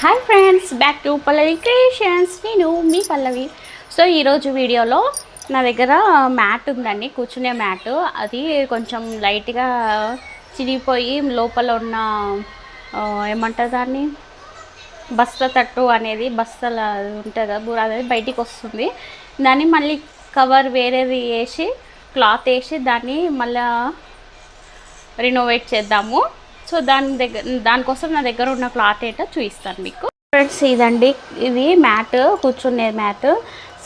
Hi friends, back to Pallavi creations. నేను మీ పల్లవి. So ఈరోజు వీడియోలో నా దగ్గర మ్యాట్ ఉందండి, కూర్చునే మ్యాట్. అది కొంచెం లైట్గా చిరిగిపోయి లోపల ఉన్న ఏమంటారు దాన్ని, బస్త తట్టు అనేది బస్తల ఉంటుంది కదా, బూర అనేది బయటికి వస్తుంది. దాన్ని మళ్ళీ కవర్ వేరేది వేసి క్లాత్ వేసి దాన్ని మళ్ళీ రినోవేట్ చేద్దాము. సో దానికోసం నా దగ్గర ఉన్న క్లాత్ ఏంటో చూపిస్తాను మీకు ఫ్రెండ్స్. ఇదండి, ఇది మ్యాట్, కూర్చునే మ్యాట్.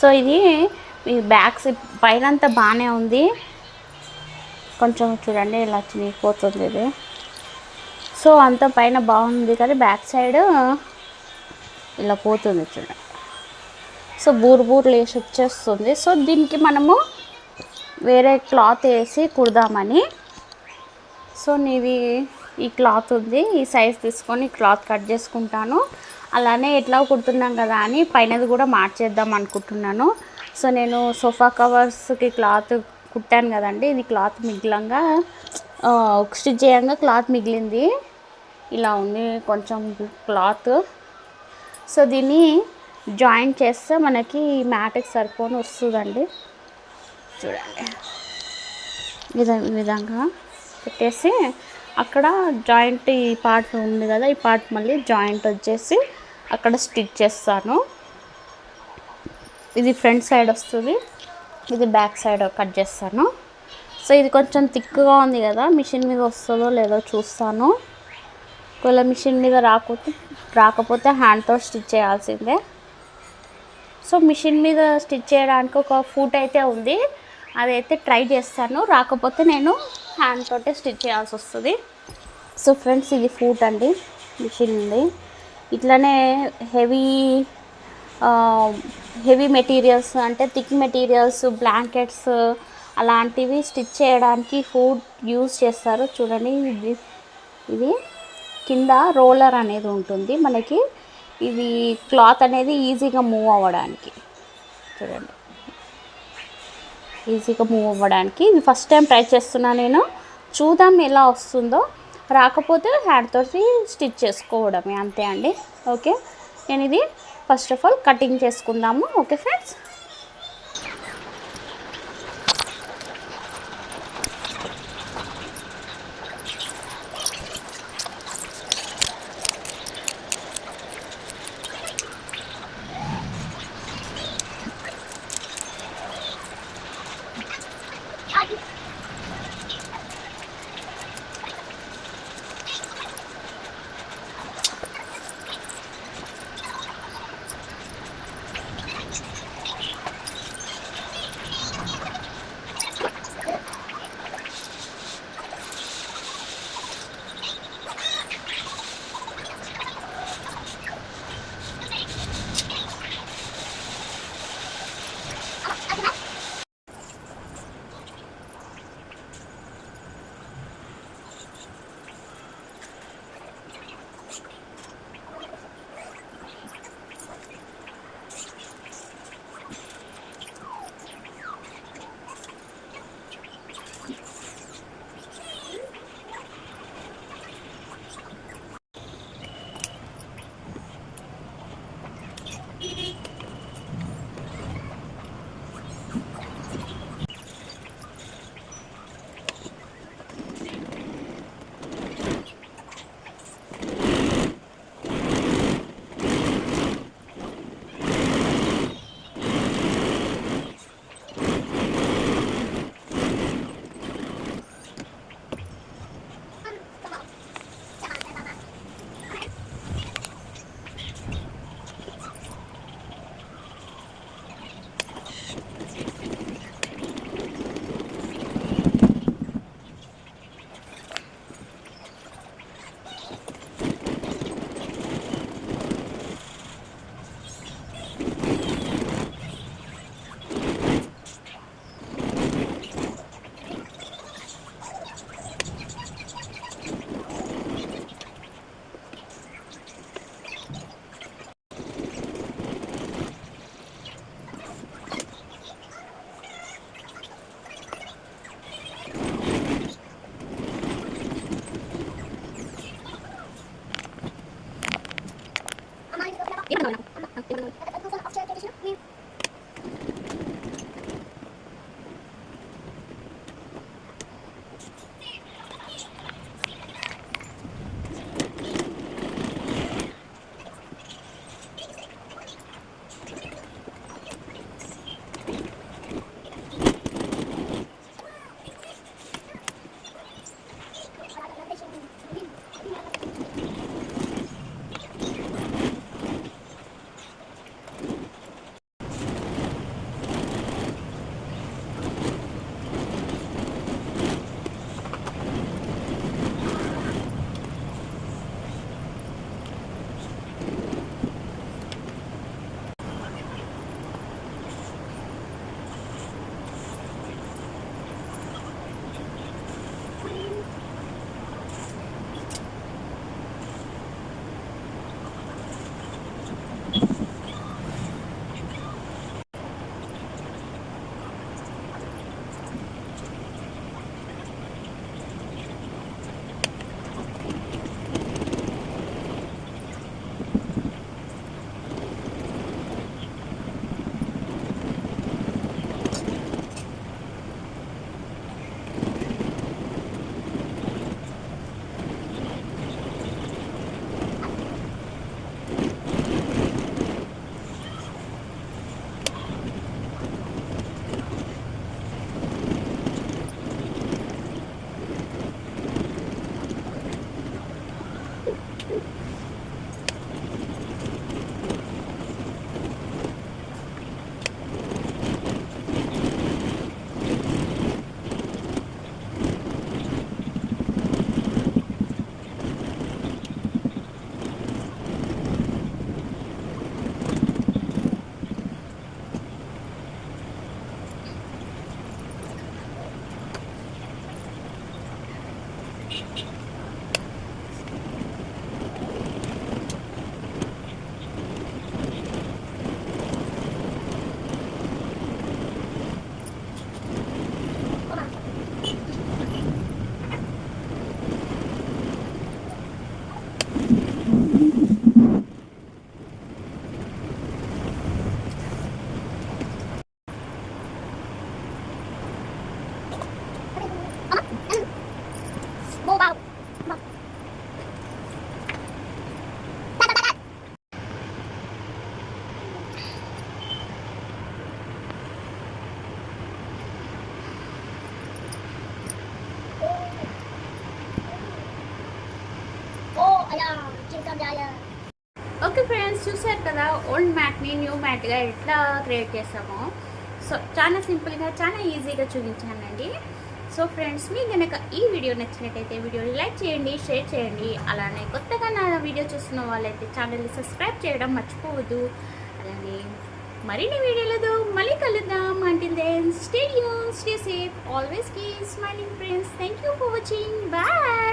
సో ఇది బ్యాగ్స్ పైన అంతా బాగానే ఉంది, కొంచెం చూడండి ఇలా చినిగిపోతుంది ఇది. సో అంత పైన బాగుంది కానీ బ్యాక్ సైడ్ ఇలా పోతుంది చూడండి. సో బూరు లేసి వచ్చేస్తుంది. సో దీనికి మనము వేరే క్లాత్ వేసి కుడదామని. సో నీది ఈ క్లాత్ ఉంది, ఈ సైజ్ తీసుకొని క్లాత్ కట్ చేసుకుంటాను. అలానే ఎట్లా కుడుతున్నాం కదా అని పైనది కూడా మార్చేద్దాం అనుకుంటున్నాను. సో నేను సోఫా కవర్స్కి క్లాత్ కుట్టాను కదండి, ఇది క్లాత్ మిగిలంగా స్టిచ్ చేయంగా క్లాత్ మిగిలింది, ఇలా ఉంది కొంచెం క్లాత్. సో దీన్ని జాయింట్ చేస్తే మనకి మ్యాట్కి సరిపోని వస్తుందండి. చూడండి ఈ విధంగా పెట్టేసి అక్కడ జాయింట్ ఈ పార్ట్ ఉంది కదా, ఈ పార్ట్ మళ్ళీ జాయింట్ వచ్చేసి అక్కడ స్టిచ్ చేస్తాను. ఇది ఫ్రంట్ సైడ్ వస్తుంది, ఇది బ్యాక్ సైడ్ కట్ చేస్తాను. సో ఇది కొంచెం థిక్గా ఉంది కదా, మిషన్ మీద వస్తుందో లేదో చూస్తాను. ఒకవేళ మిషన్ మీద రాకపోతే హ్యాండ్తో స్టిచ్ చేయాల్సిందే. సో మిషన్ మీద స్టిచ్ చేయడానికి ఒక ఫూట్ అయితే ఉంది, అదైతే ట్రై చేస్తాను. రాకపోతే నేను హ్యాండ్ తోటే స్టిచ్ చేయాల్సి వస్తుంది. సో ఫ్రెండ్స్, ఇది ఫూట్ అండి, మిషన్ ఉంది. ఇట్లానే హెవీ మెటీరియల్స్ అంటే థిక్ మెటీరియల్స్, బ్లాంకెట్స్ అలాంటివి స్టిచ్ చేయడానికి ఫూట్ యూజ్ చేస్తారు. చూడండి ఇది కింద రోలర్ అనేది ఉంటుంది మనకి, ఇది క్లాత్ అనేది ఈజీగా మూవ్ అవ్వడానికి. చూడండి, ఈజీగా మూవ్ అవ్వడానికి. ఇది ఫస్ట్ టైం ట్రై చేస్తున్నా నేను, చూద్దాం ఎలా వస్తుందో. రాకపోతే హ్యాండ్తో స్టిచ్ చేసుకోవడమే, అంతే అండి. ఓకే, నేను ఇది ఫస్ట్ ఆఫ్ ఆల్ కటింగ్ చేసుకుందాము. ఓకే ఫ్రెండ్స్, ఓకే ఫ్రెండ్స్, చూసారు కదా ఓల్డ్ మ్యాట్ని న్యూ మ్యాట్గా ఎట్లా క్రియేట్ చేస్తామో. సో చాలా సింపుల్గా చాలా ఈజీగా చూపించానండి. సో ఫ్రెండ్స్, మీకు కనుక ఈ వీడియో నచ్చినట్టయితే వీడియోని లైక్ చేయండి, షేర్ చేయండి. అలానే కొత్తగా నా వీడియో చూస్తున్న వాళ్ళైతే ఛానల్ని సబ్స్క్రైబ్ చేయడం మర్చిపోవద్దు. అలానే మరిన్ని వీడియోలతో మళ్ళీ కలుద్దాం. Until then stay tune, stay safe, always keep smiling friends. Thank you for watching. Bye.